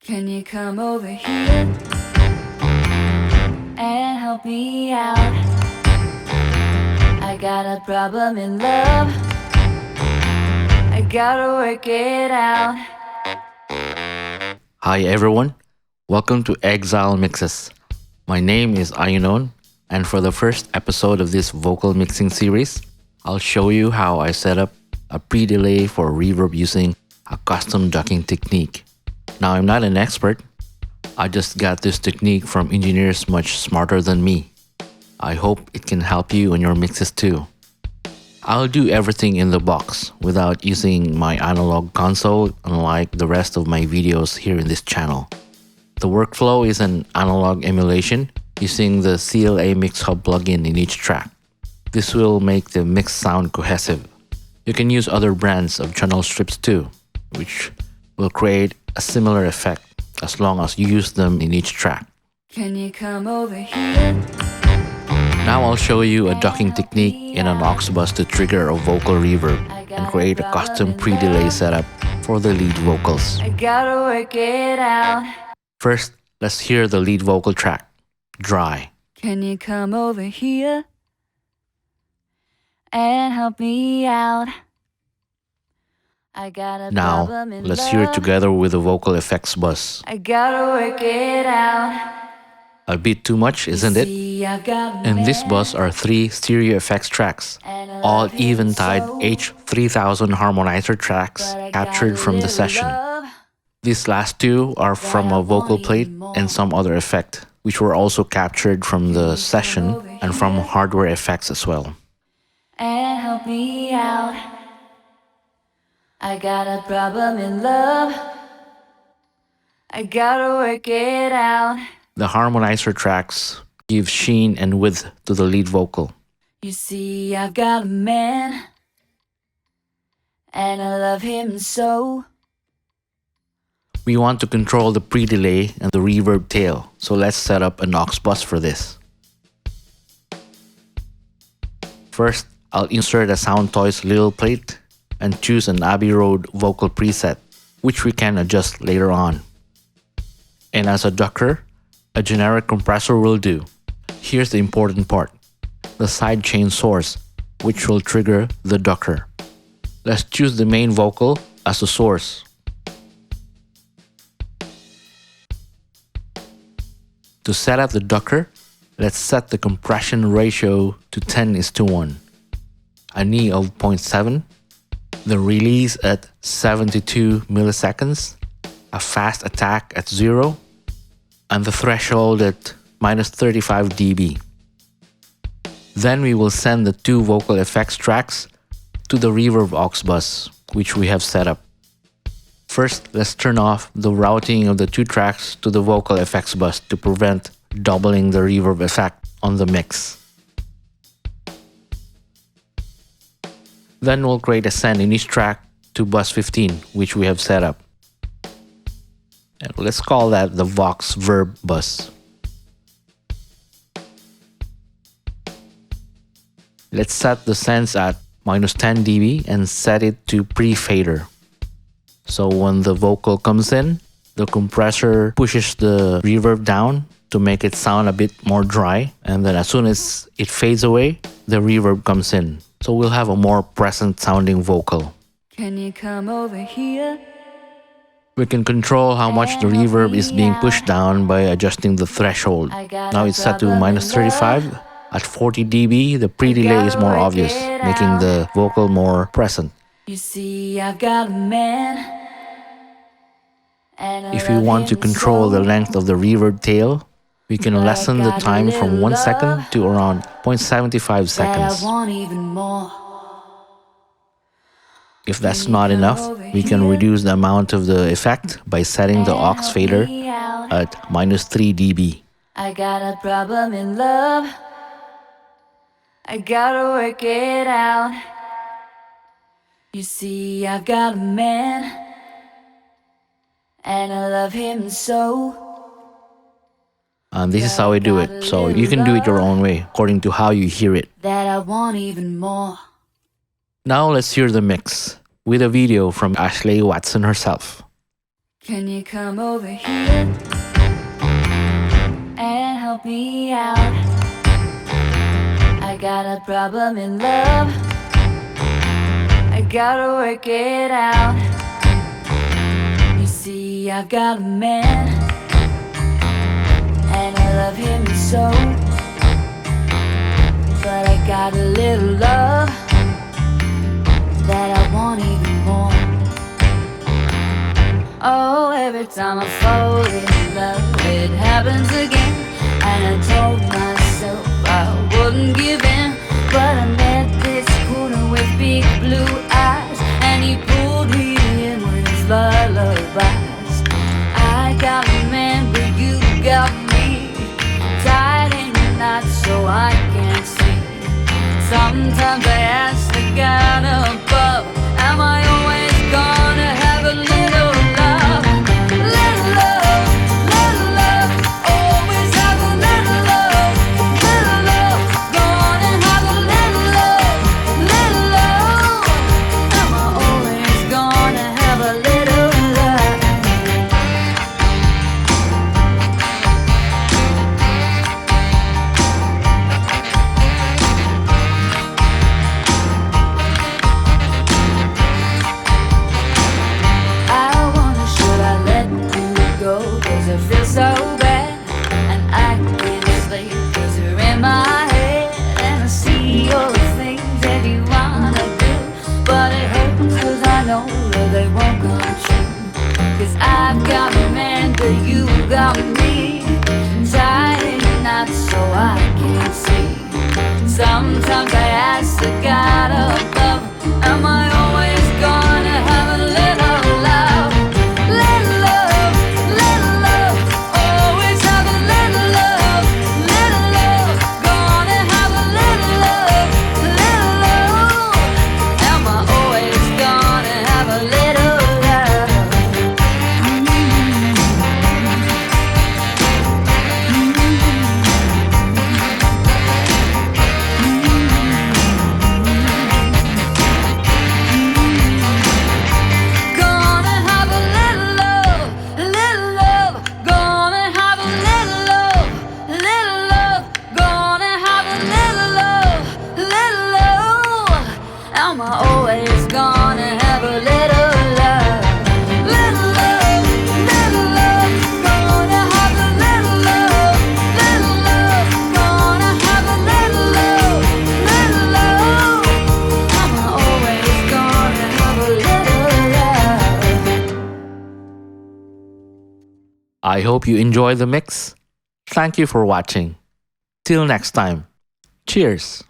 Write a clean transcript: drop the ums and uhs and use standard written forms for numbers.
Can you come over here and help me out? I got a problem in love, I gotta work it out. Hi everyone, welcome to Exile Mixes. My name is Ayunon, and for the first episode of this vocal mixing series, I'll show you how I set up a pre-delay for reverb using a custom ducking technique. Now I'm not an expert, I just got this technique from engineers much smarter than me. I hope it can help you on your mixes too. I'll do everything in the box without using my analog console, unlike the rest of my videos here in this channel. The workflow is an analog emulation using the CLA Mix Hub plugin in each track. This will make the mix sound cohesive. You can use other brands of channel strips too, which will create a similar effect as long as you use them in each track. Can you come over here? Now I'll show you a ducking technique in an aux bus to trigger a vocal reverb and create a custom pre-delay setup for the lead vocals. I gotta work it out. First, let's hear the lead vocal track, Dry. Can you come over here and help me out? I got a Now, problem in let's hear it love, together with the vocal effects bus. I gotta work it out. A bit too much, isn't it? See, I've got a In this man, bus are 3 stereo effects tracks, and I all love him even-tied so, H3000 harmonizer tracks but I captured got a from the little session. love These last two are from a vocal plate and some other effect, which were also captured from the session and from hardware effects as well. and help me out. I got a problem in love, I gotta work it out. The harmonizer tracks give sheen and width to the lead vocal. You see, I've got a man, and I love him so. We want to control the pre-delay and the reverb tail, so let's set up an aux bus for this. First, I'll insert a Soundtoys little plate and choose an Abbey Road vocal preset, which we can adjust later on. And as a ducker, a generic compressor will do. Here's the important part, the sidechain source, which will trigger the ducker. Let's choose the main vocal as the source. To set up the ducker, let's set the compression ratio to 10:1, a knee of 0.7, the release at 72 milliseconds, a fast attack at 0, and the threshold at -35 dB. Then we will send the 2 vocal effects tracks to the reverb aux bus, which we have set up. First, let's turn off the routing of the 2 tracks to the vocal effects bus to prevent doubling the reverb effect on the mix. Then we'll create a send in each track to bus 15, which we have set up. And let's call that the Vox Verb bus. Let's set the sends at -10 dB and set it to pre-fader. So when the vocal comes in, the compressor pushes the reverb down to make it sound a bit more dry, and then as soon as it fades away, the reverb comes in. So we'll have a more present sounding vocal. Can you come over here? We can control how much the reverb is being pushed down by adjusting the threshold. Now it's set to -35. At 40 dB, the pre-delay is more obvious, making the vocal more present. You see, I've got a man, and I If you love want to him control so, the length of the reverb tail, we can but I lessen the got a time from little 1 second love to around 0.75 that I seconds. want even more. If that's not enough, we can reduce the amount of the effect by setting the aux fader Me out. at -3 dB. I got a problem in love, I gotta work it out. You see, I've got a man, and I love him so. And this is how I do it, so you can do it your own way, according to how you hear it. That I want even more. Now let's hear the mix, with a video from Ashleigh Watson herself. Can you come over here and help me out? I got a problem in love, I gotta work it out. You see, I've got a man, and I love him so, but I got a little love that I want even more. Oh, every time I fall in love, it happens again. And I told myself I wouldn't give in, but I met this crooner with big blue eyes, and he pulled me in with his lullabies. I got a man, but you got me tied in knots so I can't see. Sometimes I ask the God above, am I always gonna have a little love? Little love, little love, always have a little love. Little love, gonna have a little love. Little love, am I always gonna have a little love? I wonder, should I let you go? Cause I feel so bad, and I can't sleep cause you're in my head. And I see all the things that you wanna do, but it hurts cause I know that they won't come true. Cause I've got a man, but you got me tied in knots so I can't see. Sometimes I ask the God above, am I always gonna have a little love? Little love, little love, always have a little love. Little love, gonna have a little love. Little love, am I always gonna have a little love? Gonna have a little love, gonna have a little love, gonna have a little love. Am I always gonna have a little love? Little love, gonna have a little love, gonna have a little love. Am I always gonna have a little love? I hope you enjoy the mix. Thank you for watching. Till next time. Cheers.